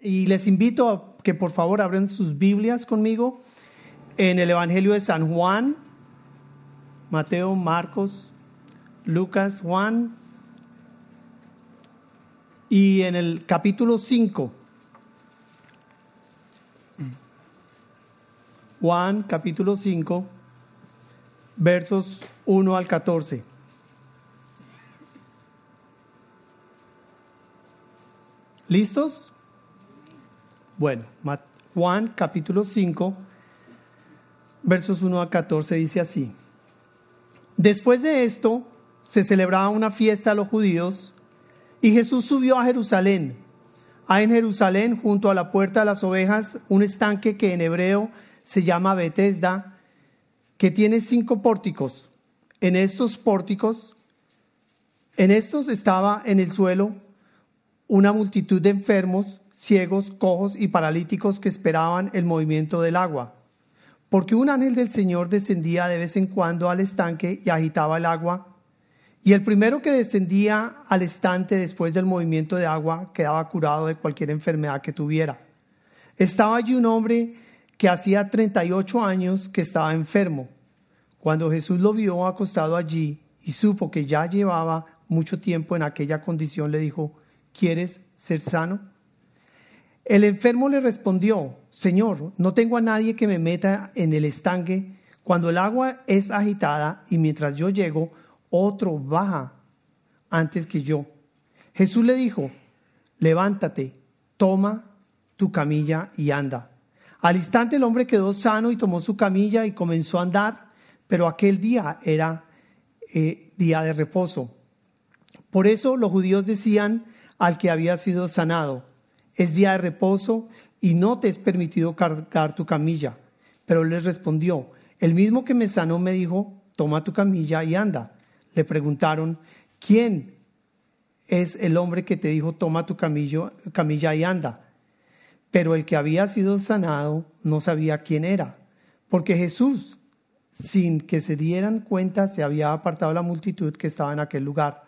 Y les invito a que por favor abran sus Biblias conmigo en el Evangelio de San Juan, Mateo, Marcos, Lucas, Juan, y en el capítulo 5. Juan, capítulo 5, versos 1 al 14. ¿Listos? Bueno, Juan, capítulo 5, versos 1 al 14 dice así. Después de esto, se celebraba una fiesta a los judíos y Jesús subió a Jerusalén. Hay en Jerusalén, junto a la puerta de las ovejas, un estanque que en hebreo se llama Betesda, que tiene 5 pórticos. En estos estaba en el suelo una multitud de enfermos, ciegos, cojos y paralíticos que esperaban el movimiento del agua. Porque un ángel del Señor descendía de vez en cuando al estanque y agitaba el agua. Y el primero que descendía al estanque después del movimiento de agua quedaba curado de cualquier enfermedad que tuviera. Estaba allí un hombre que hacía 38 años que estaba enfermo. Cuando Jesús lo vio acostado allí y supo que ya llevaba mucho tiempo en aquella condición, le dijo: ¿Quieres ser sano? El enfermo le respondió: Señor, no tengo a nadie que me meta en el estanque cuando el agua es agitada, y mientras yo llego, otro baja antes que yo. Jesús le dijo: levántate, toma tu camilla y anda. Al instante el hombre quedó sano y tomó su camilla y comenzó a andar, pero aquel día era día de reposo. Por eso los judíos decían al que había sido sanado: es día de reposo y no te es permitido cargar tu camilla. Pero él les respondió: el mismo que me sanó me dijo: toma tu camilla y anda. Le preguntaron: ¿quién es el hombre que te dijo toma tu camilla y anda? Pero el que había sido sanado no sabía quién era, porque Jesús, sin que se dieran cuenta, se había apartado de la multitud que estaba en aquel lugar.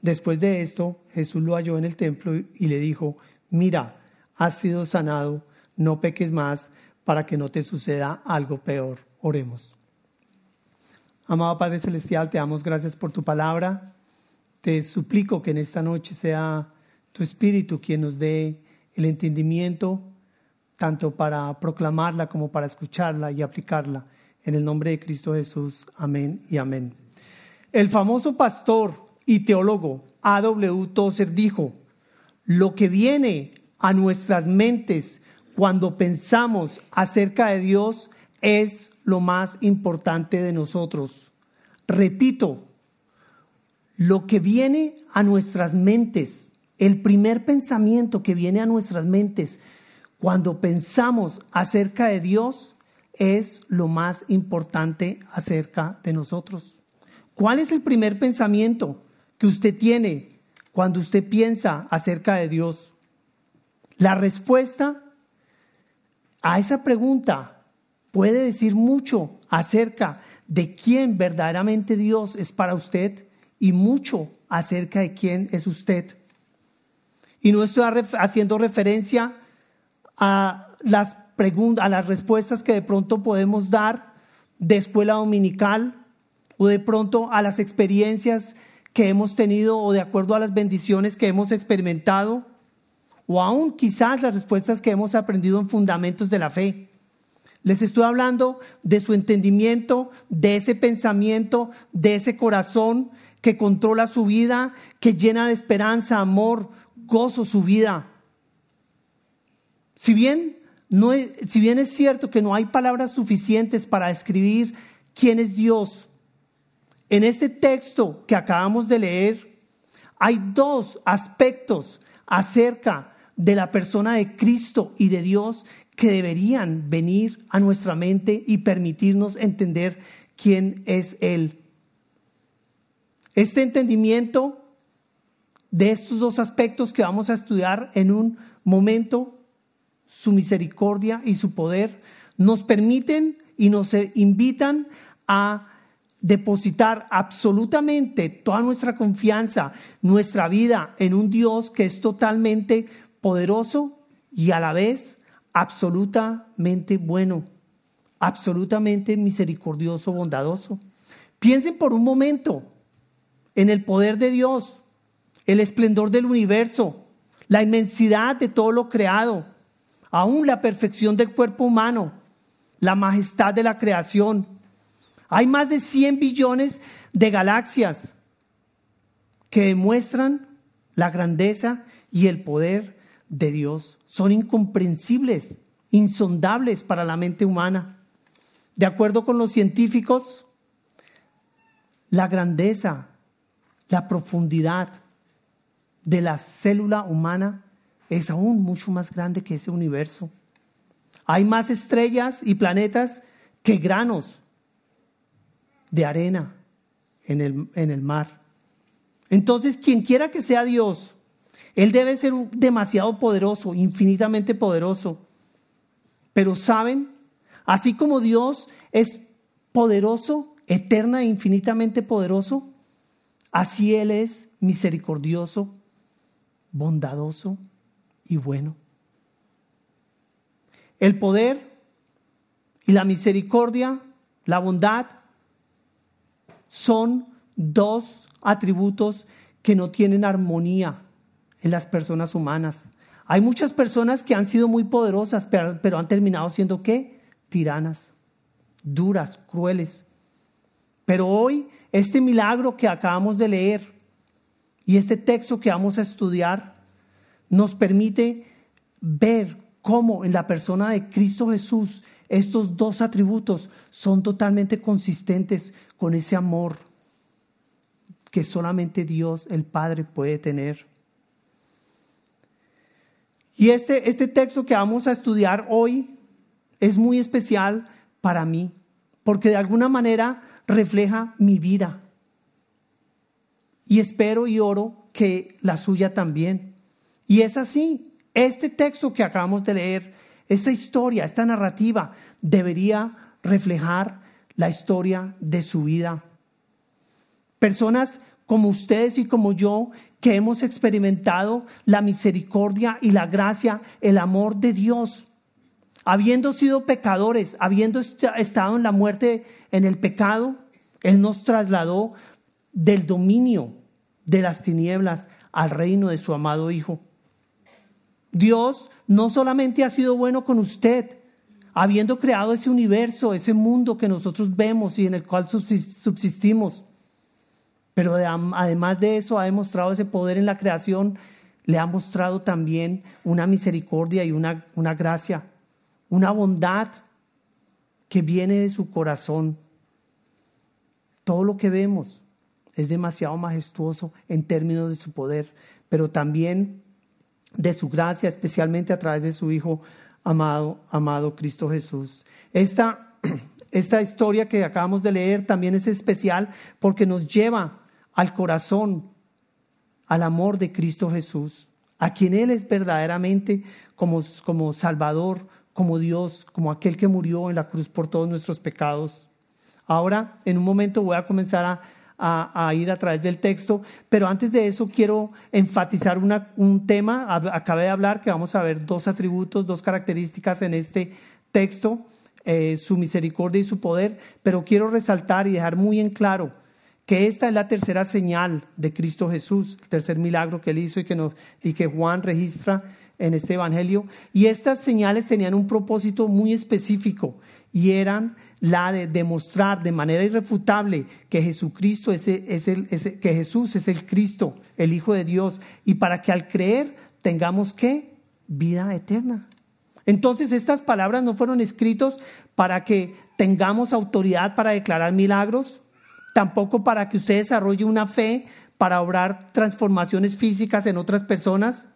Después de esto, Jesús lo halló en el templo y le dijo: mira, has sido sanado, no peques más para que no te suceda algo peor. Oremos. Amado Padre Celestial, te damos gracias por tu palabra. Te suplico que en esta noche sea tu Espíritu quien nos dé el entendimiento, tanto para proclamarla como para escucharla y aplicarla. En el nombre de Cristo Jesús. Amén y amén. El famoso pastor y teólogo A.W. Tozer dijo: lo que viene a nuestras mentes cuando pensamos acerca de Dios es lo más importante de nosotros. Repito, lo que viene a nuestras mentes, el primer pensamiento que viene a nuestras mentes cuando pensamos acerca de Dios es lo más importante acerca de nosotros. ¿Cuál es el primer pensamiento que usted tiene cuando usted piensa acerca de Dios? La respuesta a esa pregunta puede decir mucho acerca de quién verdaderamente Dios es para usted y mucho acerca de quién es usted. Y no estoy haciendo referencia a las preguntas, a las respuestas que de pronto podemos dar de escuela dominical, o de pronto a las experiencias que hemos tenido, o de acuerdo a las bendiciones que hemos experimentado, o aún quizás las respuestas que hemos aprendido en fundamentos de la fe. Les estoy hablando de su entendimiento, de ese pensamiento, de ese corazón que controla su vida, que llena de esperanza, amor, gozo su vida. Si bien es cierto que no hay palabras suficientes para describir quién es Dios, en este texto que acabamos de leer hay 2 aspectos acerca de la persona de Cristo y de Dios que deberían venir a nuestra mente y permitirnos entender quién es Él. Este entendimiento de estos 2 aspectos que vamos a estudiar en un momento, su misericordia y su poder, nos permiten y nos invitan a depositar absolutamente toda nuestra confianza, nuestra vida en un Dios que es totalmente poderoso y a la vez absolutamente bueno, absolutamente misericordioso, bondadoso. Piensen por un momento en el poder de Dios, el esplendor del universo, la inmensidad de todo lo creado, aún la perfección del cuerpo humano, la majestad de la creación. Hay más de 100 billones de galaxias que demuestran la grandeza y el poder de Dios. Son incomprensibles, insondables para la mente humana. De acuerdo con los científicos, la grandeza, la profundidad de la célula humana es aún mucho más grande que ese universo. Hay más estrellas y planetas que granos de arena en el mar. Entonces, quien quiera que sea Dios, Él debe ser demasiado poderoso, infinitamente poderoso. Pero ¿saben? Así como Dios es poderoso, eterna e infinitamente poderoso, así Él es misericordioso, bondadoso y bueno. El poder y la misericordia, la bondad, son dos atributos que no tienen armonía en las personas humanas. Hay muchas personas que han sido muy poderosas, pero han terminado siendo ¿qué? Tiranas, duras, crueles. Pero hoy, este milagro que acabamos de leer y este texto que vamos a estudiar nos permite ver cómo en la persona de Cristo Jesús estos dos atributos son totalmente consistentes con ese amor que solamente Dios, el Padre, puede tener. Y este texto que vamos a estudiar hoy es muy especial para mí, porque de alguna manera refleja mi vida. Y espero y oro que la suya también. Y es así, este texto que acabamos de leer, esta historia, esta narrativa, debería reflejar la historia de su vida. Personas como ustedes y como yo, que hemos experimentado la misericordia y la gracia, el amor de Dios. Habiendo sido pecadores, habiendo estado en la muerte, en el pecado, Él nos trasladó del dominio de las tinieblas al reino de su amado Hijo. Dios no solamente ha sido bueno con usted, habiendo creado ese universo, ese mundo que nosotros vemos y en el cual subsistimos, pero además de eso ha demostrado ese poder en la creación, le ha mostrado también una misericordia y una gracia, una bondad que viene de su corazón. Todo lo que vemos es demasiado majestuoso en términos de su poder, pero también de su gracia, especialmente a través de su Hijo amado Cristo Jesús. Esta historia que acabamos de leer también es especial porque nos lleva al corazón, al amor de Cristo Jesús, a quien Él es verdaderamente como Salvador, como Dios, como aquel que murió en la cruz por todos nuestros pecados. Ahora, en un momento voy a comenzar a ir a través del texto, pero antes de eso quiero enfatizar un tema. Acabé de hablar que vamos a ver dos atributos, dos características en este texto, su misericordia y su poder, pero quiero resaltar y dejar muy en claro que esta es la tercera señal de Cristo Jesús, el tercer milagro que Él hizo y que Juan registra en este evangelio. Y estas señales tenían un propósito muy específico y eran la de demostrar de manera irrefutable que Jesucristo que Jesús es el Cristo, el Hijo de Dios, y para que al creer tengamos ¿qué? Vida eterna. Entonces estas palabras no fueron escritas para que tengamos autoridad para declarar milagros, tampoco para que usted desarrolle una fe para obrar transformaciones físicas en otras personas,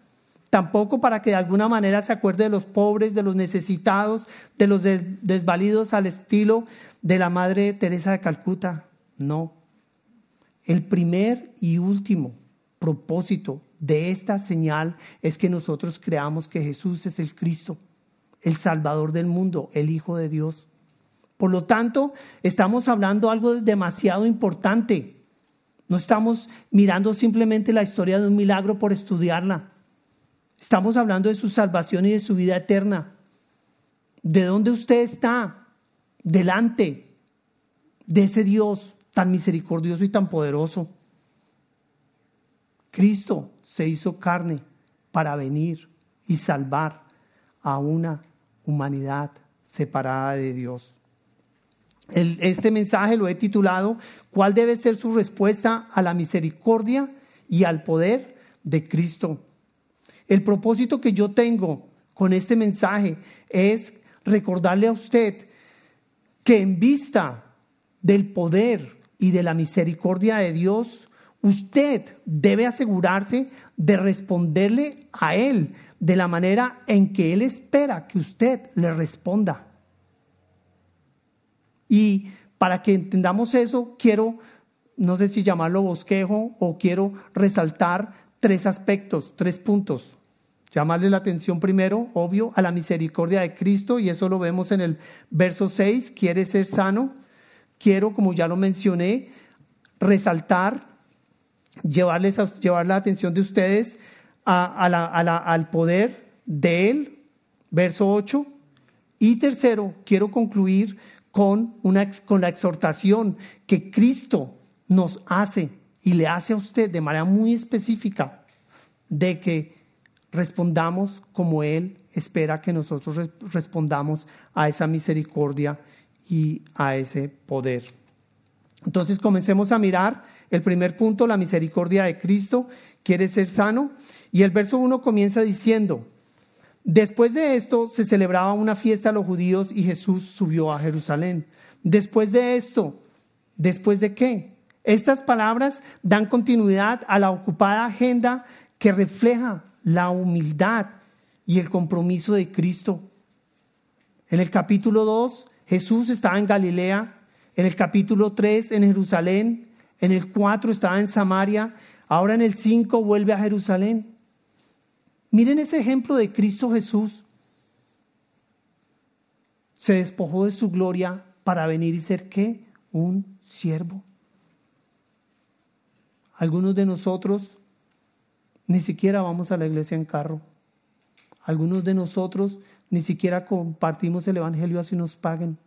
tampoco para que de alguna manera se acuerde de los pobres, de los necesitados, de los desvalidos al estilo de la Madre Teresa de Calcuta. No. El primer y último propósito de esta señal es que nosotros creamos que Jesús es el Cristo, el Salvador del mundo, el Hijo de Dios. Por lo tanto, estamos hablando algo demasiado importante. No estamos mirando simplemente la historia de un milagro por estudiarla. Estamos hablando de su salvación y de su vida eterna. ¿De dónde usted está? Delante de ese Dios tan misericordioso y tan poderoso. Cristo se hizo carne para venir y salvar a una humanidad separada de Dios. Este mensaje lo he titulado ¿Cuál debe ser su respuesta a la misericordia y al poder de Cristo? El propósito que yo tengo con este mensaje es recordarle a usted que en vista del poder y de la misericordia de Dios, usted debe asegurarse de responderle a Él de la manera en que Él espera que usted le responda. Y para que entendamos eso, quiero, no sé si llamarlo bosquejo o quiero resaltar 3 aspectos, 3 puntos. Llamarle la atención primero, obvio, a la misericordia de Cristo, y eso lo vemos en el verso 6, quiere ser sano. Quiero, como ya lo mencioné, resaltar, llevar la atención de ustedes al poder de Él, verso 8. Y tercero, quiero concluir con la exhortación que Cristo nos hace y le hace a usted de manera muy específica de que respondamos como Él espera que nosotros respondamos a esa misericordia y a ese poder. Entonces comencemos a mirar el primer punto, la misericordia de Cristo, quiere ser sano. Y el verso 1 comienza diciendo: después de esto se celebraba una fiesta a los judíos y Jesús subió a Jerusalén. Después de esto, ¿después de qué? Estas palabras dan continuidad a la ocupada agenda que refleja la humildad y el compromiso de Cristo. En el capítulo 2, Jesús estaba en Galilea. En el capítulo 3, en Jerusalén. En el 4 estaba en Samaria. Ahora en el 5 vuelve a Jerusalén. Miren ese ejemplo de Cristo Jesús. Se despojó de su gloria para venir y ser ¿qué? Un siervo. Algunos de nosotros ni siquiera vamos a la iglesia en carro. Algunos de nosotros ni siquiera compartimos el evangelio así nos paguen.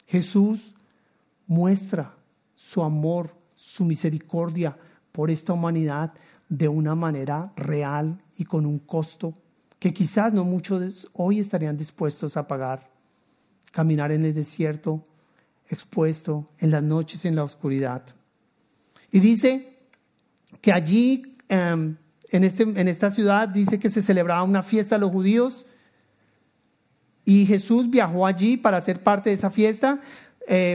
Jesús muestra su amor, su misericordia por esta humanidad de una manera real y con un costo que quizás no muchos hoy estarían dispuestos a pagar. Caminar en el desierto, expuesto en las noches en la oscuridad. Y dice que allí en esta ciudad dice que se celebraba una fiesta a los judíos y Jesús viajó allí para ser parte de esa fiesta.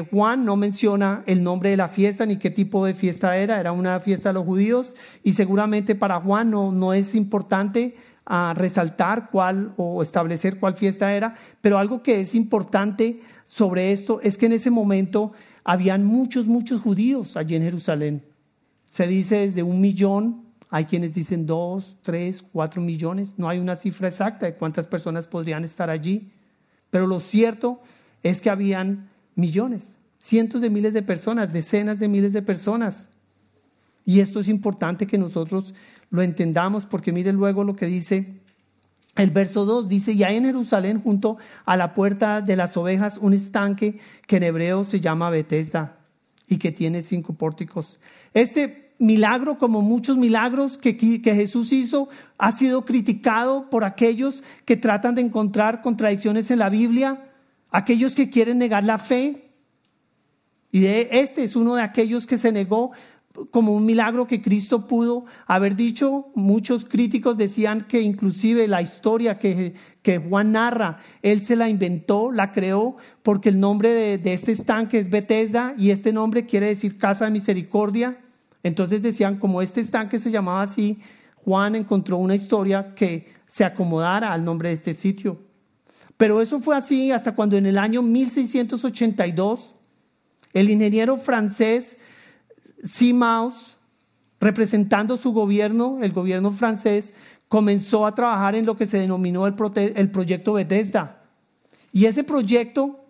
Juan no menciona el nombre de la fiesta ni qué tipo de fiesta era una fiesta a los judíos y seguramente para Juan no es importante resaltar cuál o establecer cuál fiesta era, pero algo que es importante sobre esto es que en ese momento habían muchos judíos allí en Jerusalén. Se dice desde 1 millón, hay quienes dicen 2, 3, 4 millones, no hay una cifra exacta de cuántas personas podrían estar allí, pero lo cierto es que habían millones, cientos de miles de personas, decenas de miles de personas. Y esto es importante que nosotros lo entendamos porque mire luego lo que dice el verso 2, dice: y hay en Jerusalén junto a la puerta de las ovejas un estanque que en hebreo se llama Betesda y que tiene 5 pórticos. Este milagro, como muchos milagros que Jesús hizo, ha sido criticado por aquellos que tratan de encontrar contradicciones en la Biblia, aquellos que quieren negar la fe. Y este es uno de aquellos que se negó como un milagro que Cristo pudo haber dicho. Muchos críticos decían que inclusive la historia que Juan narra, él se la inventó, la creó, porque el nombre de este estanque es Betesda y este nombre quiere decir casa de misericordia. Entonces decían, como este estanque se llamaba así, Juan encontró una historia que se acomodara al nombre de este sitio. Pero eso fue así hasta cuando en el año 1682 el ingeniero francés Simaus, representando su gobierno, el gobierno francés, comenzó a trabajar en lo que se denominó el proyecto Betesda. Y ese proyecto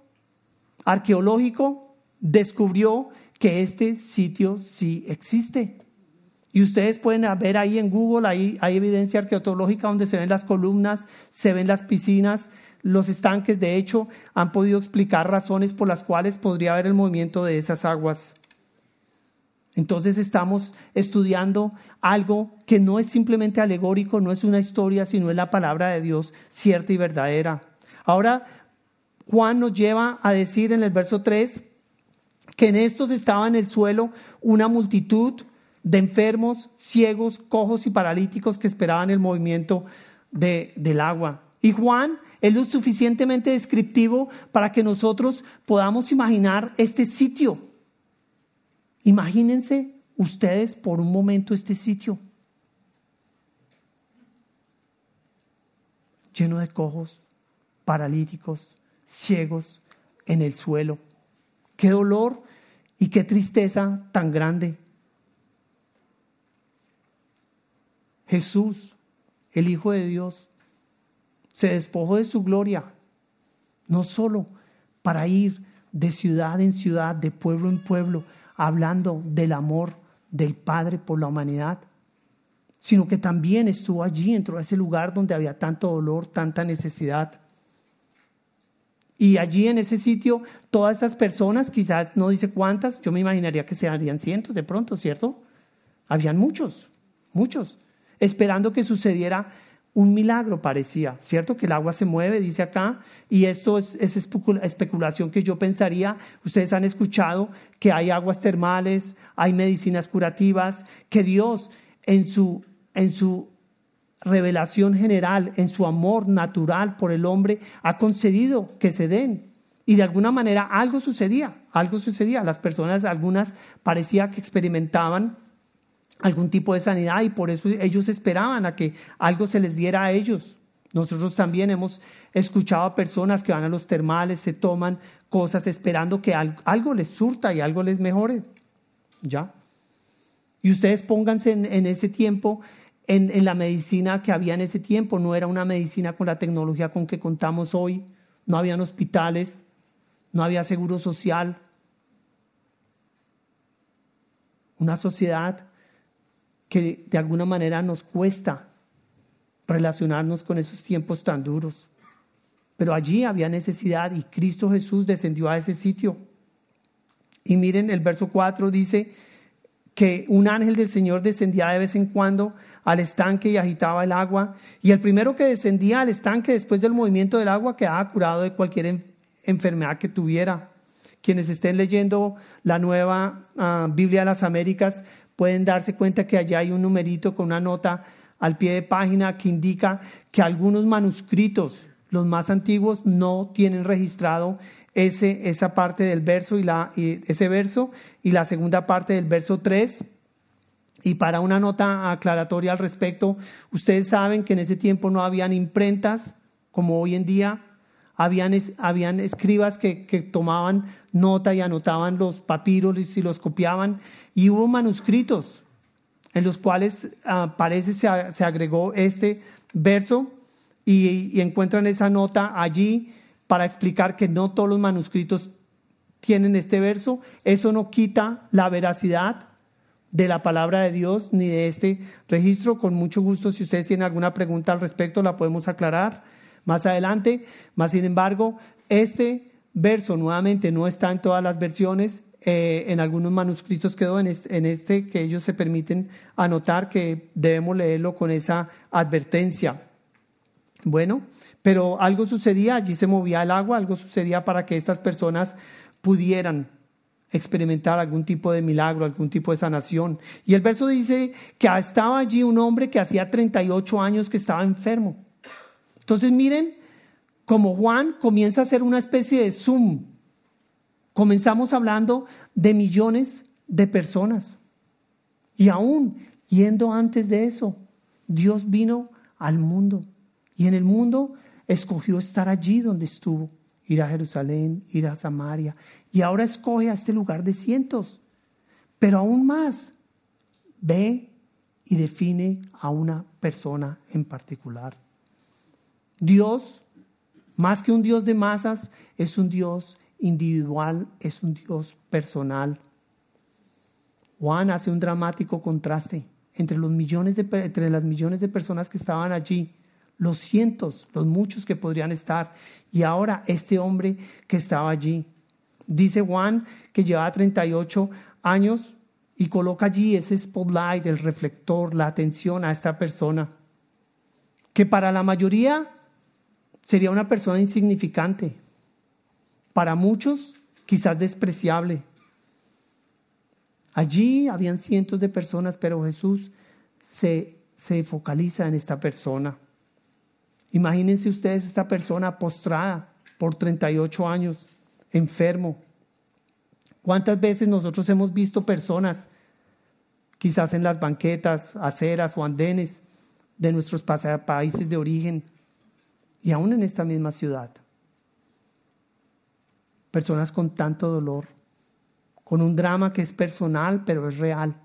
arqueológico descubrió que este sitio sí existe. Y ustedes pueden ver ahí en Google, ahí hay evidencia arqueológica donde se ven las columnas, se ven las piscinas, los estanques. De hecho, han podido explicar razones por las cuales podría haber el movimiento de esas aguas. Entonces estamos estudiando algo que no es simplemente alegórico, no es una historia, sino es la palabra de Dios, cierta y verdadera. Ahora, Juan nos lleva a decir en el verso 3 que en estos estaba en el suelo una multitud de enfermos, ciegos, cojos y paralíticos que esperaban el movimiento del agua. Y Juan es lo suficientemente descriptivo para que nosotros podamos imaginar este sitio. Imagínense ustedes por un momento este sitio lleno de cojos, paralíticos, ciegos en el suelo. Qué dolor y qué tristeza tan grande. Jesús, el Hijo de Dios, se despojó de su gloria, no solo para ir de ciudad en ciudad, de pueblo en pueblo, hablando del amor del Padre por la humanidad, sino que también estuvo allí, entró a ese lugar donde había tanto dolor, tanta necesidad. Y allí en ese sitio, todas esas personas, quizás no dice cuántas, yo me imaginaría que serían cientos de pronto, ¿cierto? Habían muchos, esperando que sucediera un milagro, parecía, ¿cierto? Que el agua se mueve, dice acá, y esto es especulación que yo pensaría. Ustedes han escuchado que hay aguas termales, hay medicinas curativas, que Dios en su revelación general, en su amor natural por el hombre, ha concedido que se den. Y de alguna manera algo sucedía. Las personas, algunas parecía que experimentaban algún tipo de sanidad y por eso ellos esperaban a que algo se les diera a ellos. Nosotros también hemos escuchado a personas que van a los termales, se toman cosas esperando que algo les surta y algo les mejore. ¿Ya? Y ustedes pónganse en ese tiempo, en la medicina que había en ese tiempo. No era una medicina con la tecnología con que contamos hoy. No habían hospitales, no había seguro social. Una sociedad que de alguna manera nos cuesta relacionarnos con esos tiempos tan duros. Pero allí había necesidad y Cristo Jesús descendió a ese sitio. Y miren, el verso 4 dice que un ángel del Señor descendía de vez en cuando al estanque y agitaba el agua. Y el primero que descendía al estanque después del movimiento del agua quedaba curado de cualquier enfermedad que tuviera. Quienes estén leyendo la nueva Biblia de las Américas pueden darse cuenta que allá hay un numerito con una nota al pie de página que indica que algunos manuscritos, los más antiguos, no tienen registrado esa parte del verso y ese verso y la segunda parte del verso 3. Y para una nota aclaratoria al respecto, ustedes saben que en ese tiempo no habían imprentas como hoy en día. Habían escribas que tomaban nota y anotaban los papiros y los copiaban. Y hubo manuscritos en los cuales parece se agregó este verso y encuentran esa nota allí para explicar que no todos los manuscritos tienen este verso. Eso no quita la veracidad de la palabra de Dios ni de este registro. Con mucho gusto, si ustedes tienen alguna pregunta al respecto, la podemos aclarar más adelante. Más sin embargo, este verso nuevamente no está en todas las versiones. En algunos manuscritos quedó en este que ellos se permiten anotar, que debemos leerlo con esa advertencia. Bueno, pero algo sucedía, allí se movía el agua, algo sucedía para que estas personas pudieran experimentar algún tipo de milagro, algún tipo de sanación. Y el verso dice que estaba allí un hombre que hacía 38 años que estaba enfermo. Entonces miren, como Juan comienza a hacer una especie de zoom, comenzamos hablando de millones de personas. Y aún yendo antes de eso, Dios vino al mundo. Y en el mundo escogió estar allí donde estuvo. Ir a Jerusalén, ir a Samaria. Y ahora escoge a este lugar de cientos. Pero aún más, ve y define a una persona en particular. Dios, más que un Dios de masas, es un Dios individual, es un Dios personal. Juan hace un dramático contraste entre las millones de personas que estaban allí, los cientos, los muchos que podrían estar, y ahora este hombre que estaba allí. Dice Juan que llevaba 38 años y coloca allí ese spotlight, el reflector, la atención a esta persona, que para la mayoría sería una persona insignificante, para muchos quizás despreciable. Allí habían cientos de personas, pero Jesús se focaliza en esta persona. Imagínense ustedes esta persona postrada por 38 años, enfermo. ¿Cuántas veces nosotros hemos visto personas, quizás en las banquetas, aceras o andenes de nuestros países de origen y aún en esta misma ciudad? Personas con tanto dolor, con un drama que es personal, pero es real.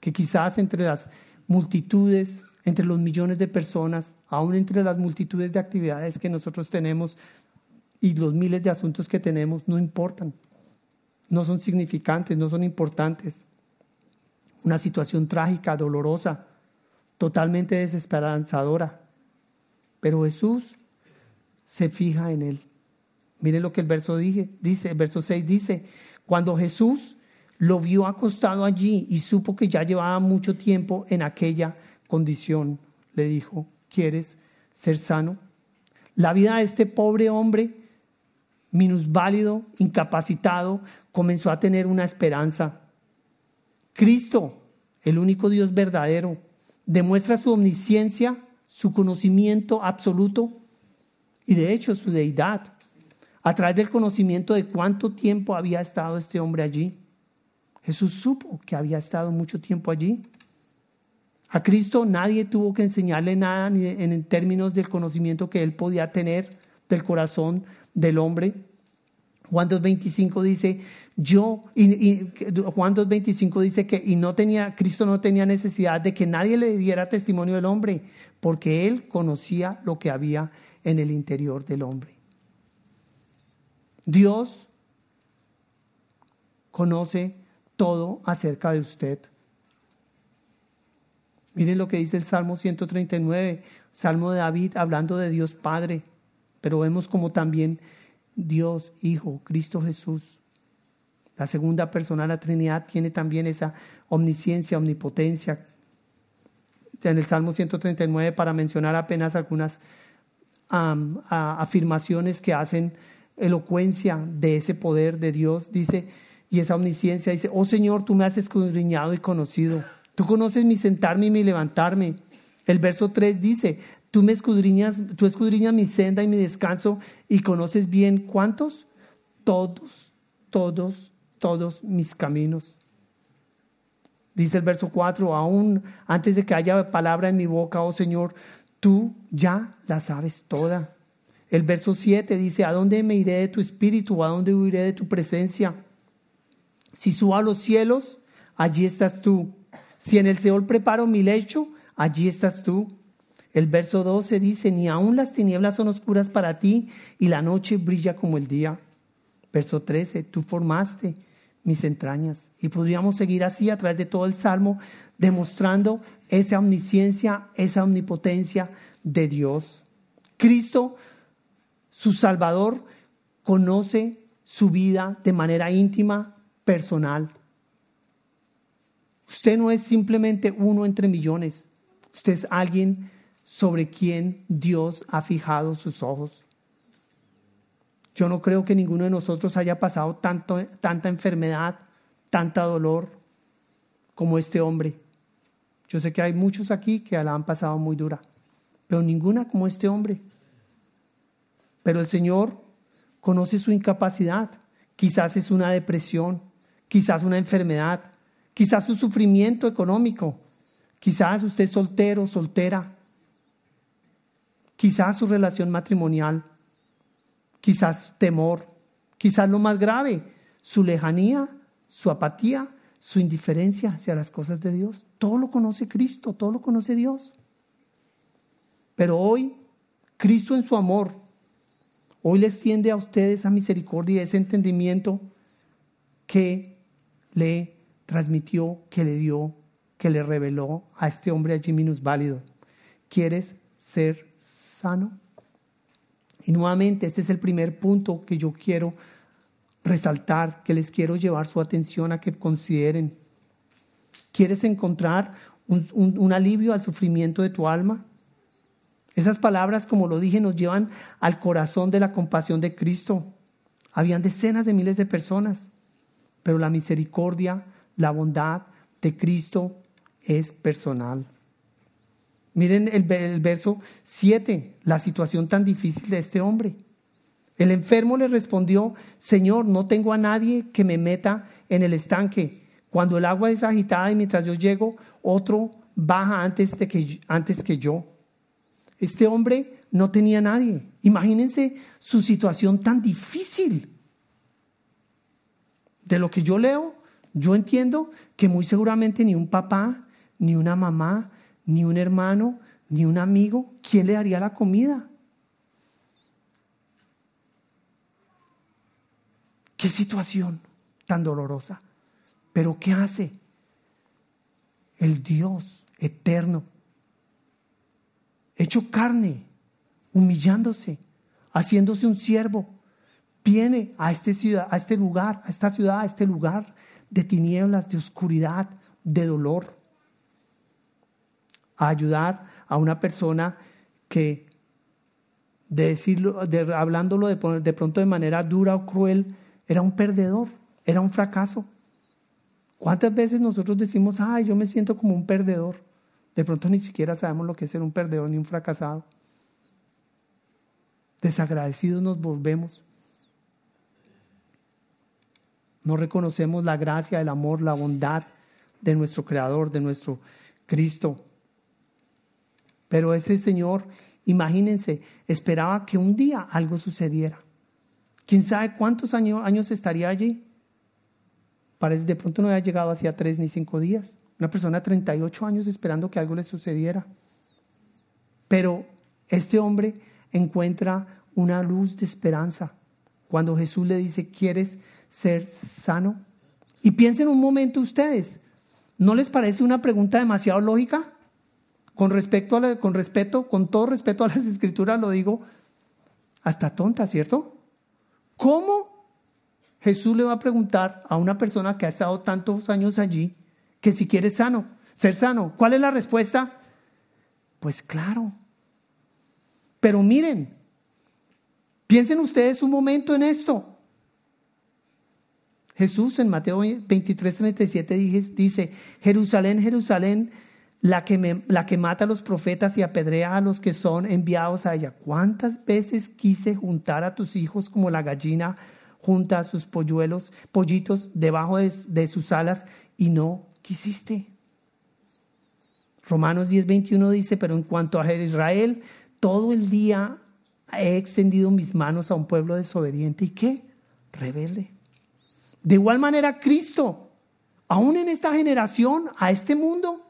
Que quizás entre las multitudes, entre los millones de personas, aún entre las multitudes de actividades que nosotros tenemos y los miles de asuntos que tenemos, no importan. No son significantes, no son importantes. Una situación trágica, dolorosa, totalmente desesperanzadora. Pero Jesús se fija en él. Miren lo que el verso dice, el verso 6 dice, cuando Jesús lo vio acostado allí y supo que ya llevaba mucho tiempo en aquella condición, le dijo, ¿quieres ser sano? La vida de este pobre hombre, minusválido, incapacitado, comenzó a tener una esperanza. Cristo, el único Dios verdadero, demuestra su omnisciencia, su conocimiento absoluto y de hecho su deidad, a través del conocimiento de cuánto tiempo había estado este hombre allí. Jesús supo que había estado mucho tiempo allí. A Cristo nadie tuvo que enseñarle nada ni en términos del conocimiento que él podía tener del corazón del hombre. Juan 2:25 dice, Juan 2:25 dice que Cristo no tenía necesidad de que nadie le diera testimonio del hombre, porque él conocía lo que había en el interior del hombre. Dios conoce todo acerca de usted. Miren lo que dice el Salmo 139, Salmo de David, hablando de Dios Padre, pero vemos como también Dios Hijo, Cristo Jesús. La segunda persona de la Trinidad tiene también esa omnisciencia, omnipotencia. En el Salmo 139, para mencionar apenas algunas afirmaciones que hacen elocuencia de ese poder de Dios, dice, y esa omnisciencia, dice, oh Señor, tú me has escudriñado y conocido. Tú conoces mi sentarme y mi levantarme. El verso 3 dice, tú escudriñas mi senda y mi descanso y conoces bien, ¿cuántos? Todos mis caminos. Dice el verso 4, aún antes de que haya palabra en mi boca, oh Señor, tú ya la sabes toda. El verso 7 dice, ¿a dónde me iré de tu espíritu? ¿A dónde huiré de tu presencia? Si subo a los cielos, allí estás tú. Si en el Seol preparo mi lecho, allí estás tú. El verso 12 dice, ni aun las tinieblas son oscuras para ti y la noche brilla como el día. Verso 13, tú formaste mis entrañas. Y podríamos seguir así a través de todo el Salmo, demostrando esa omnisciencia, esa omnipotencia de Dios. Cristo, su Salvador, conoce su vida de manera íntima, personal. Usted no es simplemente uno entre millones. Usted es alguien sobre quien Dios ha fijado sus ojos. Yo no creo que ninguno de nosotros haya pasado tanta enfermedad, tanta dolor como este hombre. Yo sé que hay muchos aquí que la han pasado muy dura, pero ninguna como este hombre. Pero el Señor conoce su incapacidad. Quizás es una depresión, quizás una enfermedad, quizás su sufrimiento económico, quizás usted es soltero, soltera, quizás su relación matrimonial, quizás temor, quizás lo más grave, su lejanía, su apatía, su indiferencia hacia las cosas de Dios. Todo lo conoce Cristo, todo lo conoce Dios. Pero hoy, Cristo en su amor, hoy les tiende a ustedes esa misericordia y ese entendimiento que le transmitió, que le dio, que le reveló a este hombre allí minusválido. ¿Quieres ser sano? Y nuevamente, este es el primer punto que yo quiero resaltar, que les quiero llevar su atención a que consideren. ¿Quieres encontrar un alivio al sufrimiento de tu alma? Esas palabras, como lo dije, nos llevan al corazón de la compasión de Cristo. Habían decenas de miles de personas, pero la misericordia, la bondad de Cristo es personal. Miren el verso 7, la situación tan difícil de este hombre. El enfermo le respondió: Señor, no tengo a nadie que me meta en el estanque. Cuando el agua es agitada y mientras yo llego, otro baja antes que yo. Este hombre no tenía a nadie. Imagínense su situación tan difícil. De lo que yo leo, yo entiendo que muy seguramente ni un papá, ni una mamá, ni un hermano, ni un amigo, ¿quién le daría la comida? Qué situación tan dolorosa. Pero ¿qué hace? El Dios eterno, hecho carne, humillándose, haciéndose un siervo, viene a esta ciudad, a este lugar de tinieblas, de oscuridad, de dolor, a ayudar a una persona que, hablándolo de pronto de manera dura o cruel, era un perdedor, era un fracaso. ¿Cuántas veces nosotros decimos: ay, yo me siento como un perdedor? De pronto ni siquiera sabemos lo que es ser un perdedor ni un fracasado. Desagradecidos nos volvemos. No reconocemos la gracia, el amor, la bondad de nuestro Creador, de nuestro Cristo. Pero ese Señor, imagínense, esperaba que un día algo sucediera. ¿Quién sabe cuántos años estaría allí? De pronto no había llegado hacía 3 ni 5 días. Una persona de 38 años esperando que algo le sucediera. Pero este hombre encuentra una luz de esperanza cuando Jesús le dice: ¿quieres ser sano? Y piensen un momento ustedes, ¿no les parece una pregunta demasiado lógica? Con todo respeto a las Escrituras lo digo, hasta tonta, ¿cierto? ¿Cómo Jesús le va a preguntar a una persona que ha estado tantos años allí que si quiere ser sano? ¿Cuál es la respuesta? Pues claro. Pero miren, piensen ustedes un momento en esto. Jesús en Mateo 23:37 dice: Jerusalén, Jerusalén, la que mata a los profetas y apedrea a los que son enviados a ella. ¿Cuántas veces quise juntar a tus hijos como la gallina junta a sus pollitos debajo de sus alas, y no quisiste? Romanos 10:21 dice: pero en cuanto a Israel, todo el día he extendido mis manos a un pueblo desobediente. ¿Y qué? Rebelde. De igual manera, Cristo, aún en esta generación, a este mundo,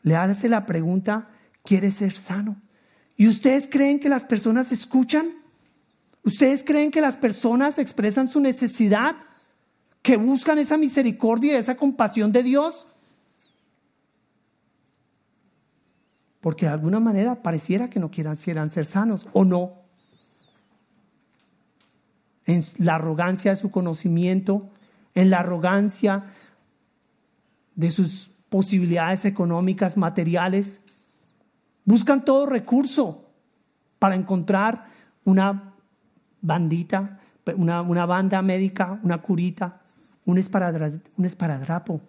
le hace la pregunta: ¿quieres ser sano? ¿Y ustedes creen que las personas escuchan? ¿Ustedes creen que las personas expresan su necesidad? ¿Que buscan esa misericordia y esa compasión de Dios? Porque de alguna manera pareciera que no quieran ser sanos, ¿o no? En la arrogancia de su conocimiento, en la arrogancia de sus posibilidades económicas, materiales, buscan todo recurso para encontrar una bandita, una banda médica, una curita, un esparadrapo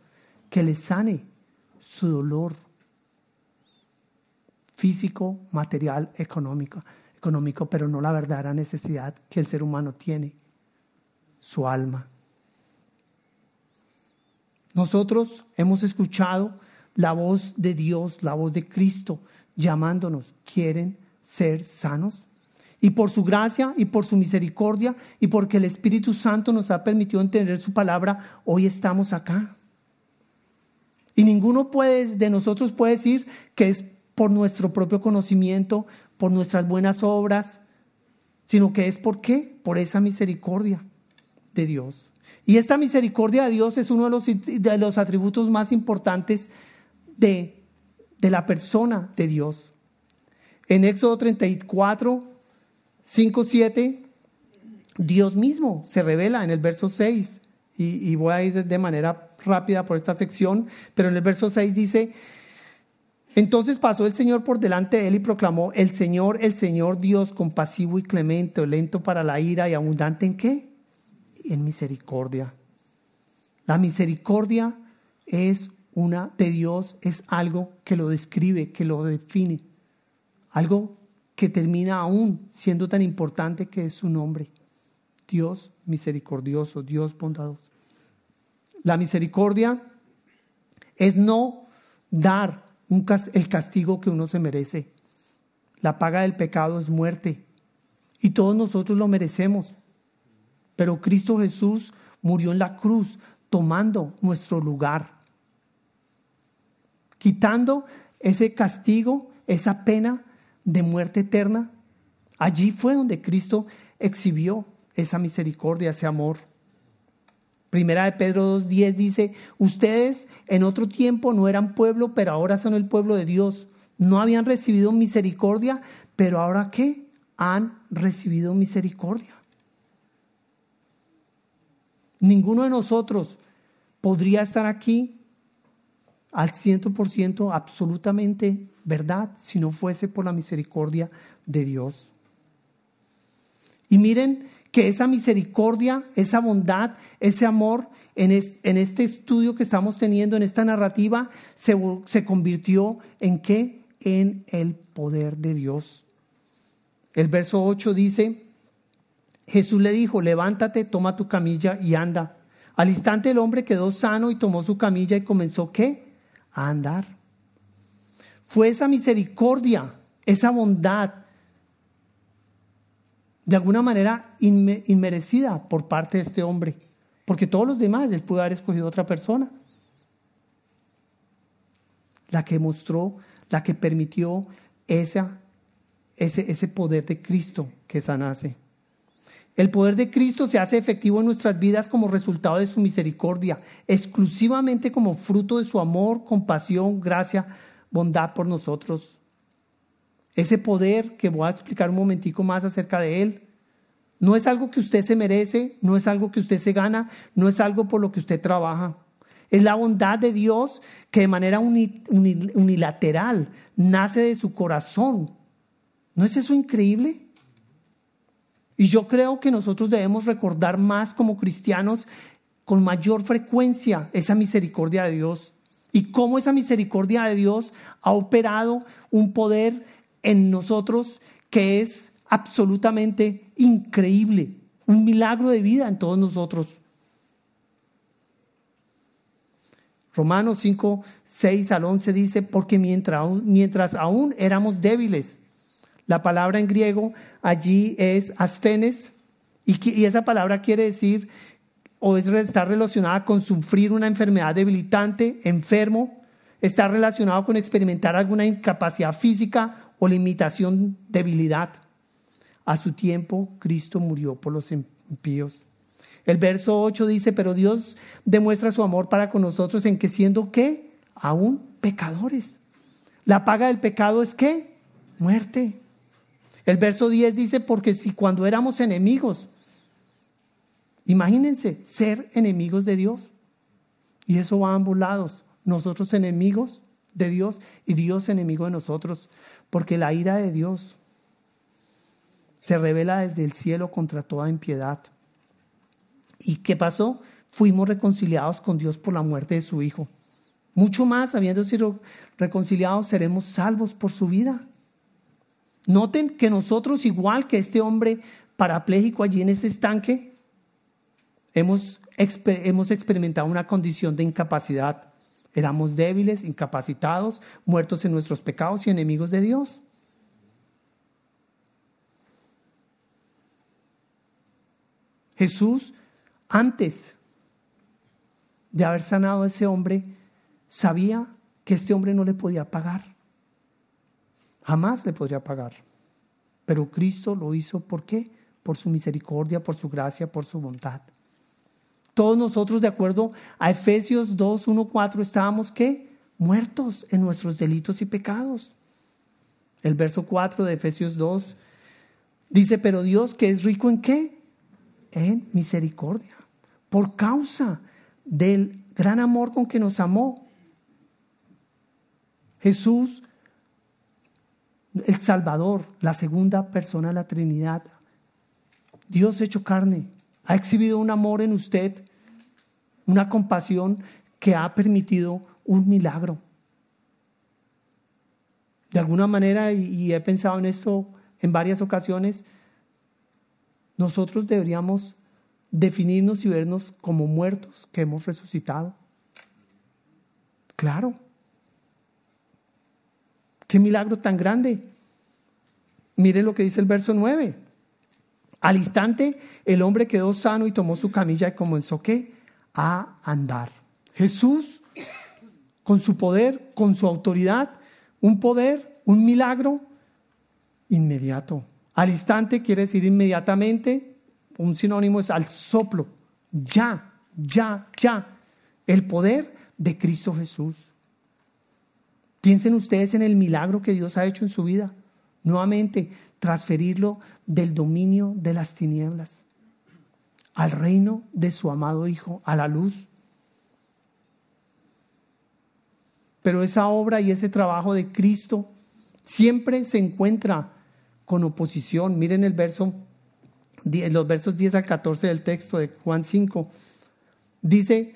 que les sane su dolor físico, material, económico, pero no la verdadera necesidad que el ser humano tiene, su alma. Nosotros hemos escuchado la voz de Dios, la voz de Cristo llamándonos. ¿Quieren ser sanos? Y por su gracia y por su misericordia y porque el Espíritu Santo nos ha permitido entender su palabra, hoy estamos acá. Y ninguno de nosotros puede decir que es por nuestro propio conocimiento, por nuestras buenas obras, sino que es ¿por qué? Por esa misericordia de Dios. Y esta misericordia de Dios es uno de los atributos más importantes de la persona de Dios. En Éxodo 34, 5, 7, Dios mismo se revela en el verso 6. Y voy a ir de manera rápida por esta sección, pero en el verso 6 dice: entonces pasó el Señor por delante de él y proclamó: el Señor Dios, compasivo y clemente, lento para la ira y abundante ¿en qué? En misericordia. La misericordia de Dios es algo que lo describe, que lo define. Algo que termina aún siendo tan importante que es su nombre. Dios misericordioso, Dios bondadoso. La misericordia es no dar el castigo que uno se merece. La paga del pecado es muerte y todos nosotros lo merecemos. Pero Cristo Jesús murió en la cruz tomando nuestro lugar, quitando ese castigo, esa pena de muerte eterna. Allí fue donde Cristo exhibió esa misericordia, ese amor. Primera de Pedro 2:10 dice: ustedes en otro tiempo no eran pueblo, pero ahora son el pueblo de Dios. No habían recibido misericordia, pero ahora ¿qué? Han recibido misericordia. Ninguno de nosotros podría estar aquí al 100% absolutamente verdad si no fuese por la misericordia de Dios. Y miren que esa misericordia, esa bondad, ese amor, en este estudio que estamos teniendo, en esta narrativa, se convirtió ¿en qué? En el poder de Dios. El verso 8 dice: Jesús le dijo: levántate, toma tu camilla y anda. Al instante el hombre quedó sano y tomó su camilla y comenzó ¿qué? A andar. Fue esa misericordia, esa bondad, de alguna manera inmerecida por parte de este hombre, porque todos los demás él pudo haber escogido otra persona, la que mostró, la que permitió ese poder de Cristo que sanase. El poder de Cristo se hace efectivo en nuestras vidas como resultado de su misericordia, exclusivamente como fruto de su amor, compasión, gracia, bondad por nosotros. Ese poder que voy a explicar un momentico más acerca de él, no es algo que usted se merece, no es algo que usted se gana, no es algo por lo que usted trabaja. Es la bondad de Dios que de manera unilateral nace de su corazón. ¿No es eso increíble? Y yo creo que nosotros debemos recordar más como cristianos, con mayor frecuencia, esa misericordia de Dios. Y cómo esa misericordia de Dios ha operado un poder en nosotros que es absolutamente increíble. Un milagro de vida en todos nosotros. Romanos 5, 6 al 11 dice: porque mientras aún éramos débiles. La palabra en griego allí es asthenes, y esa palabra quiere decir, o está relacionada con sufrir una enfermedad debilitante, enfermo, está relacionado con experimentar alguna incapacidad física o limitación, debilidad. A su tiempo, Cristo murió por los impíos. El verso 8 dice: pero Dios demuestra su amor para con nosotros en que siendo ¿qué? Aún pecadores. La paga del pecado es ¿qué? Muerte. El verso 10 dice: porque si cuando éramos enemigos, imagínense ser enemigos de Dios, y eso va a ambos lados, nosotros enemigos de Dios y Dios enemigo de nosotros, porque la ira de Dios se revela desde el cielo contra toda impiedad. ¿Y qué pasó? Fuimos reconciliados con Dios por la muerte de su Hijo. Mucho más, habiendo sido reconciliados, seremos salvos por su vida. Noten que nosotros, igual que este hombre parapléjico allí en ese estanque, hemos experimentado una condición de incapacidad. Éramos débiles, incapacitados, muertos en nuestros pecados y enemigos de Dios. Jesús, antes de haber sanado a ese hombre, sabía que este hombre no le podía pagar. Jamás le podría pagar. Pero Cristo lo hizo, ¿por qué? Por su misericordia, por su gracia, por su bondad. Todos nosotros, de acuerdo a Efesios 2, 1, 4, estábamos, ¿qué? Muertos en nuestros delitos y pecados. El verso 4 de Efesios 2 dice, pero Dios, que es rico en ¿qué? En misericordia, por causa del gran amor con que nos amó. Jesús, el Salvador, la segunda persona de la Trinidad, Dios hecho carne, ha exhibido un amor en usted, una compasión que ha permitido un milagro. De alguna manera, y he pensado en esto en varias ocasiones, nosotros deberíamos definirnos y vernos como muertos que hemos resucitado. Claro. Qué milagro tan grande. Miren lo que dice el verso 9. Al instante el hombre quedó sano y tomó su camilla y comenzó ¿qué? A andar. Jesús, con su poder, con su autoridad, un poder, un milagro inmediato. Al instante quiere decir inmediatamente, un sinónimo es al soplo. Ya. El poder de Cristo Jesús. Piensen ustedes en el milagro que Dios ha hecho en su vida. Nuevamente, transferirlo del dominio de las tinieblas al reino de su amado Hijo, a la luz. Pero esa obra y ese trabajo de Cristo siempre se encuentra con oposición. Miren los versos 10 al 14 del texto de Juan 5. Dice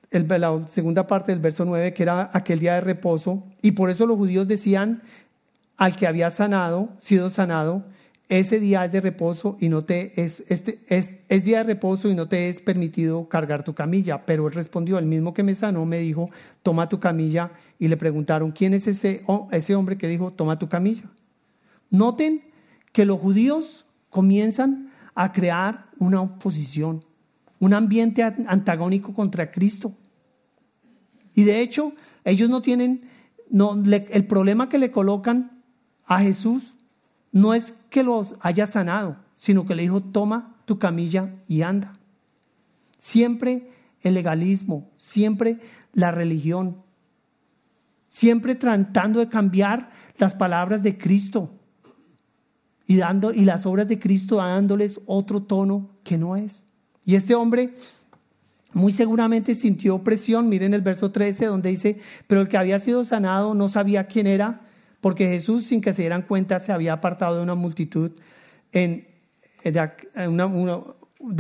la segunda parte del verso 9 que era aquel día de reposo, y por eso los judíos decían al que había sido sanado, ese día es de reposo y no te es día de reposo y no te es permitido cargar tu camilla. Pero él respondió, el mismo que me sanó me dijo, toma tu camilla. Y le preguntaron, ¿quién es ese hombre que dijo, toma tu camilla? Noten que los judíos comienzan a crear una oposición, un ambiente antagónico contra Cristo. Y de hecho, ellos el problema que le colocan a Jesús no es que los haya sanado, sino que le dijo, toma tu camilla y anda. Siempre el legalismo, siempre la religión, siempre tratando de cambiar las palabras de Cristo y las obras de Cristo dándoles otro tono que no es. Y este hombre muy seguramente sintió presión. Miren el verso 13 donde dice, pero el que había sido sanado no sabía quién era, porque Jesús, sin que se dieran cuenta, se había apartado de una multitud, de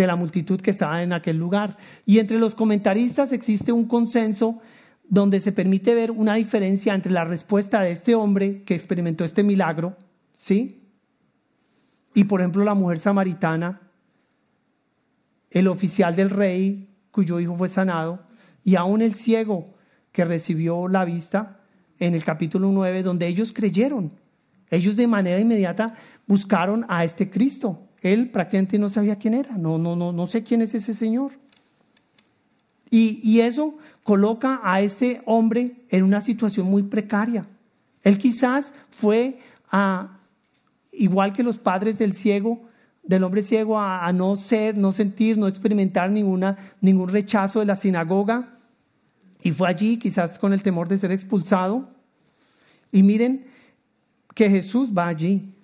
la multitud que estaba en aquel lugar. Y entre los comentaristas existe un consenso donde se permite ver una diferencia entre la respuesta de este hombre que experimentó este milagro, ¿sí? Y por ejemplo la mujer samaritana, el oficial del rey cuyo hijo fue sanado, y aún el ciego que recibió la vista en el capítulo 9, donde ellos creyeron. Ellos de manera inmediata buscaron a este Cristo. Él prácticamente no sabía quién era. No sé quién es ese Señor. Y eso coloca a este hombre en una situación muy precaria. Él quizás fue igual que los padres del hombre ciego, a no sentir, no experimentar ningún rechazo de la sinagoga. Y fue allí quizás con el temor de ser expulsado. Y miren que Jesús va allí.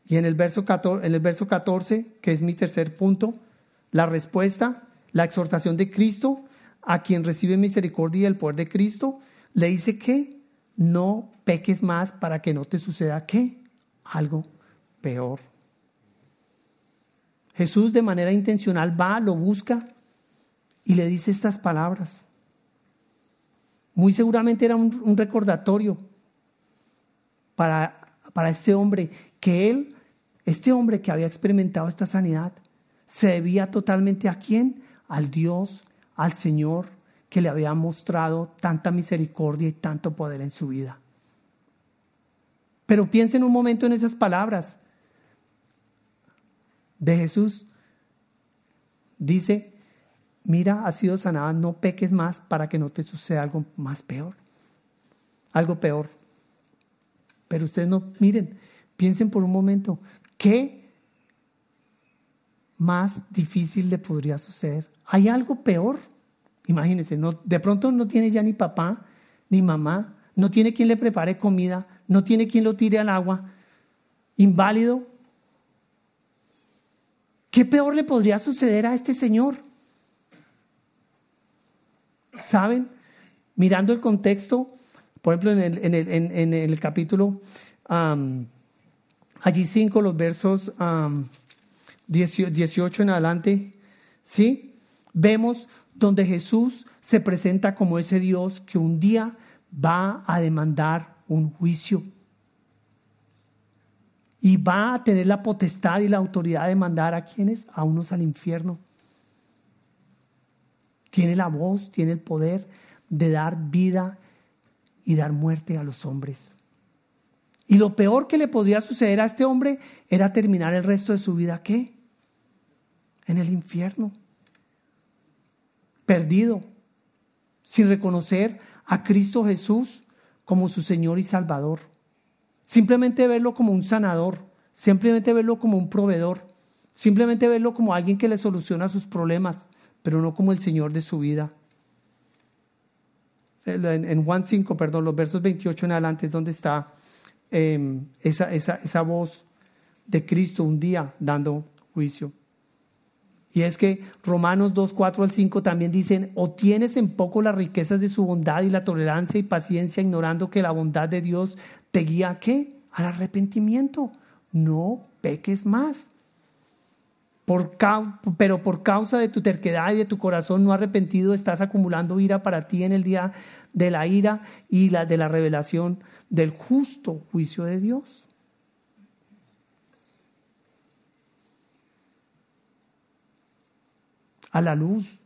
Y en el verso 14, que es mi tercer punto, la respuesta, la exhortación de Cristo a quien recibe misericordia y el poder de Cristo, le dice que no peques más para que no te suceda ¿qué? Algo peor. Jesús de manera intencional va, lo busca y le dice estas palabras. Muy seguramente era un recordatorio para este hombre, que este hombre que había experimentado esta sanidad, se debía totalmente ¿a quién? Al Dios, al Señor, que le había mostrado tanta misericordia y tanto poder en su vida. Pero piensen un momento en esas palabras de Jesús. Dice, mira, has sido sanada, no peques más para que no te suceda algo más peor. Algo peor. Pero ustedes no, miren, piensen por un momento, ¿qué más difícil le podría suceder? ¿Hay algo peor? Imagínense, de pronto no tiene ya ni papá, ni mamá, no tiene quien le prepare comida, no tiene quien lo tire al agua, inválido. ¿Qué peor le podría suceder a este señor? ¿Saben? Mirando el contexto, por ejemplo, en el capítulo allí 5, los versos 18 en adelante, ¿sí? Vemos donde Jesús se presenta como ese Dios que un día va a demandar un juicio y va a tener la potestad y la autoridad de mandar a quienes, a unos al infierno. Tiene la voz, tiene el poder de dar vida y dar muerte a los hombres. Y lo peor que le podría suceder a este hombre era terminar el resto de su vida, ¿qué? En el infierno. Perdido, sin reconocer a Cristo Jesús como su Señor y Salvador. Simplemente verlo como un sanador, simplemente verlo como un proveedor, simplemente verlo como alguien que le soluciona sus problemas, pero no como el Señor de su vida. En Juan 5, los versos 28 en adelante es donde está esa voz de Cristo un día dando juicio. Y es que Romanos 2, 4 al 5 también dicen: o tienes en poco las riquezas de su bondad y la tolerancia y paciencia, ignorando que la bondad de Dios te guía ¿a qué? Al arrepentimiento. No peques más. Pero por causa de tu terquedad y de tu corazón no arrepentido, estás acumulando ira para ti en el día de la ira y de la revelación del justo juicio de Dios. A la luz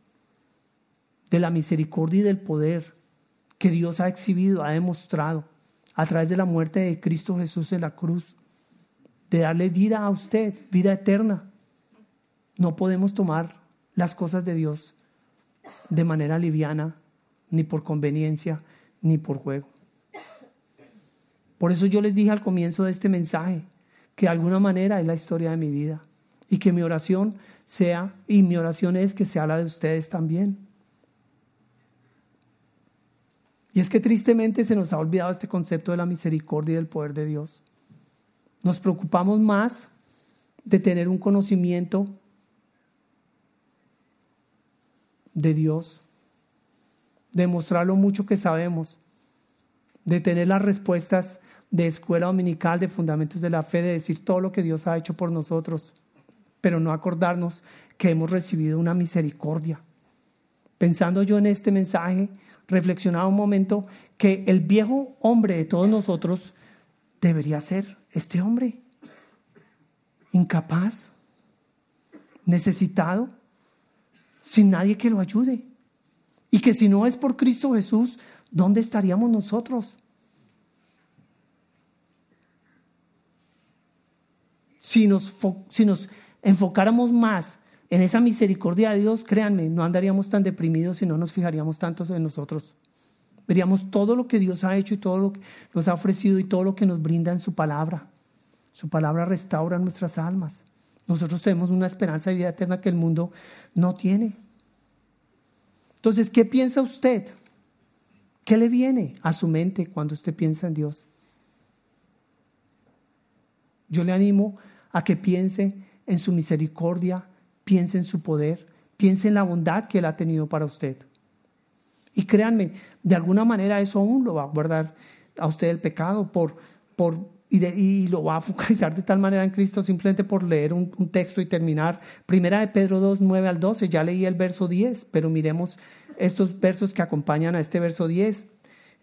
de la misericordia y del poder que Dios ha exhibido, ha demostrado a través de la muerte de Cristo Jesús en la cruz, de darle vida a usted, vida eterna. No podemos tomar las cosas de Dios de manera liviana, ni por conveniencia, ni por juego. Por eso yo les dije al comienzo de este mensaje que de alguna manera es la historia de mi vida y que mi oración es que sea la de ustedes también. Y es que tristemente se nos ha olvidado este concepto de la misericordia y del poder de Dios. Nos preocupamos más de tener un conocimiento de Dios, de mostrar lo mucho que sabemos, de tener las respuestas de escuela dominical, de fundamentos de la fe, de decir todo lo que Dios ha hecho por nosotros, pero no acordarnos que hemos recibido una misericordia. Pensando yo en este mensaje, reflexionaba un momento que el viejo hombre de todos nosotros debería ser este hombre, incapaz, necesitado, sin nadie que lo ayude. Y que si no es por Cristo Jesús, ¿dónde estaríamos nosotros? Si nos enfocáramos más en esa misericordia de Dios, créanme, no andaríamos tan deprimidos y no nos fijaríamos tanto en nosotros. Veríamos todo lo que Dios ha hecho y todo lo que nos ha ofrecido y todo lo que nos brinda en su palabra. Su palabra restaura nuestras almas. Nosotros tenemos una esperanza de vida eterna que el mundo no tiene. Entonces, ¿qué piensa usted? ¿Qué le viene a su mente cuando usted piensa en Dios? Yo le animo a que piense en su misericordia, piense en su poder, piense en la bondad que Él ha tenido para usted. Y créanme, de alguna manera eso aún lo va a guardar a usted el pecado y lo va a focalizar de tal manera en Cristo simplemente por leer un texto y terminar. Primera de Pedro 2, 9 al 12, ya leí el verso 10, pero miremos estos versos que acompañan a este verso 10.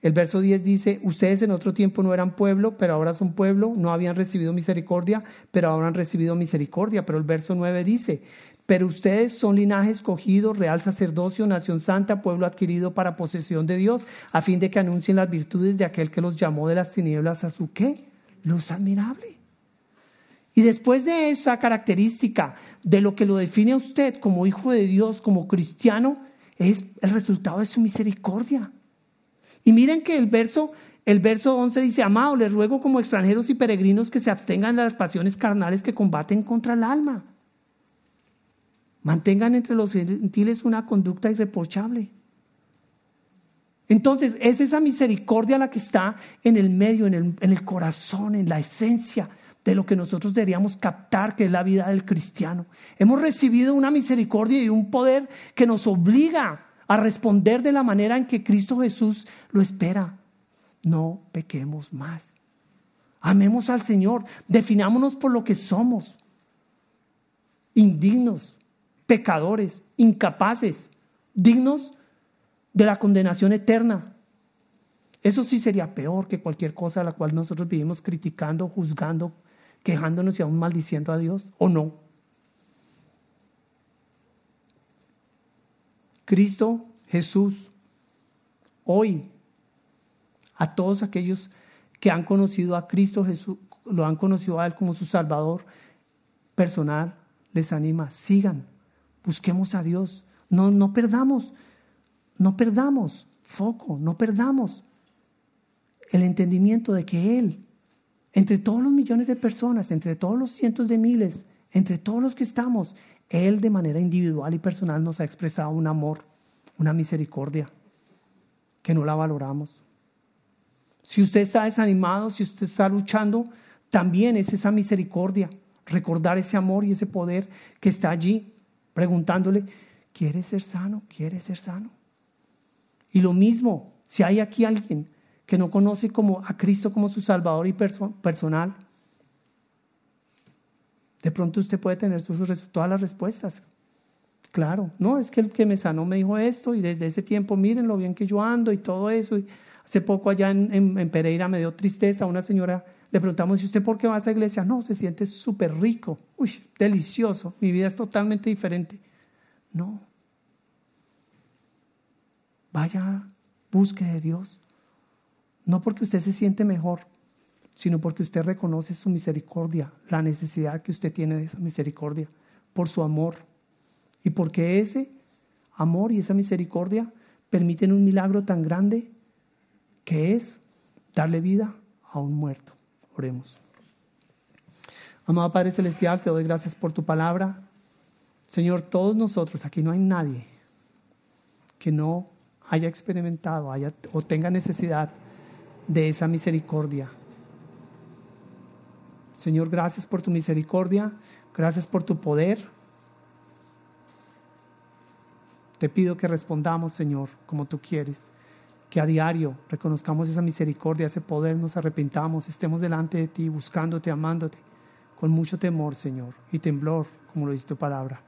El verso 10 dice: ustedes en otro tiempo no eran pueblo, pero ahora son pueblo, no habían recibido misericordia, pero ahora han recibido misericordia. Pero el verso 9 dice: pero ustedes son linaje escogido, real sacerdocio, nación santa, pueblo adquirido para posesión de Dios, a fin de que anuncien las virtudes de aquel que los llamó de las tinieblas a su ¿qué? Luz admirable. Y después de esa característica de lo que lo define a usted como hijo de Dios, como cristiano, es el resultado de su misericordia. Y miren que el verso 11 dice: amado, les ruego como extranjeros y peregrinos que se abstengan de las pasiones carnales que combaten contra el alma. Mantengan entre los gentiles una conducta irreprochable. Entonces, es esa misericordia la que está en el medio, en el corazón, en la esencia de lo que nosotros deberíamos captar, que es la vida del cristiano. Hemos recibido una misericordia y un poder que nos obliga a responder de la manera en que Cristo Jesús lo espera. No pequemos más. Amemos al Señor. Definámonos por lo que somos. Indignos, pecadores, incapaces, dignos de la condenación eterna. Eso sí sería peor que cualquier cosa a la cual nosotros vivimos criticando, juzgando, quejándonos y aún maldiciendo a Dios, ¿o no? Cristo Jesús, hoy, a todos aquellos que han conocido a Cristo Jesús, lo han conocido a Él como su Salvador personal, les anima, sigan, busquemos a Dios, no perdamos foco, no perdamos el entendimiento de que Él, entre todos los millones de personas, entre todos los cientos de miles, entre todos los que estamos, Él de manera individual y personal nos ha expresado un amor, una misericordia, que no la valoramos. Si usted está desanimado, si usted está luchando, también es esa misericordia, recordar ese amor y ese poder que está allí, preguntándole, ¿quieres ser sano? ¿Quieres ser sano? Y lo mismo, si hay aquí alguien que no conoce a Cristo como su Salvador y personal, de pronto usted puede tener todas las respuestas. Claro, no, es que el que me sanó me dijo esto y desde ese tiempo miren lo bien que yo ando y todo eso. Y hace poco allá en Pereira me dio tristeza, una señora le preguntamos, ¿y usted por qué va a esa iglesia? No, se siente súper rico, delicioso, mi vida es totalmente diferente. No. Vaya, busque de Dios. No porque usted se siente mejor, sino porque usted reconoce su misericordia, la necesidad que usted tiene de esa misericordia, por su amor. Y porque ese amor y esa misericordia permiten un milagro tan grande que es darle vida a un muerto. Oremos. Amado Padre Celestial, te doy gracias por tu palabra. Señor, todos nosotros, aquí no hay nadie que no haya experimentado o tenga necesidad de esa misericordia. Señor, gracias por tu misericordia, gracias por tu poder. Te pido que respondamos, Señor, como tú quieres, que a diario reconozcamos esa misericordia, ese poder, nos arrepintamos, estemos delante de ti, buscándote, amándote, con mucho temor, Señor, y temblor, como lo dice tu palabra.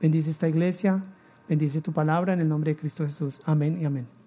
Bendice esta iglesia, bendice tu palabra en el nombre de Cristo Jesús. Amén y amén.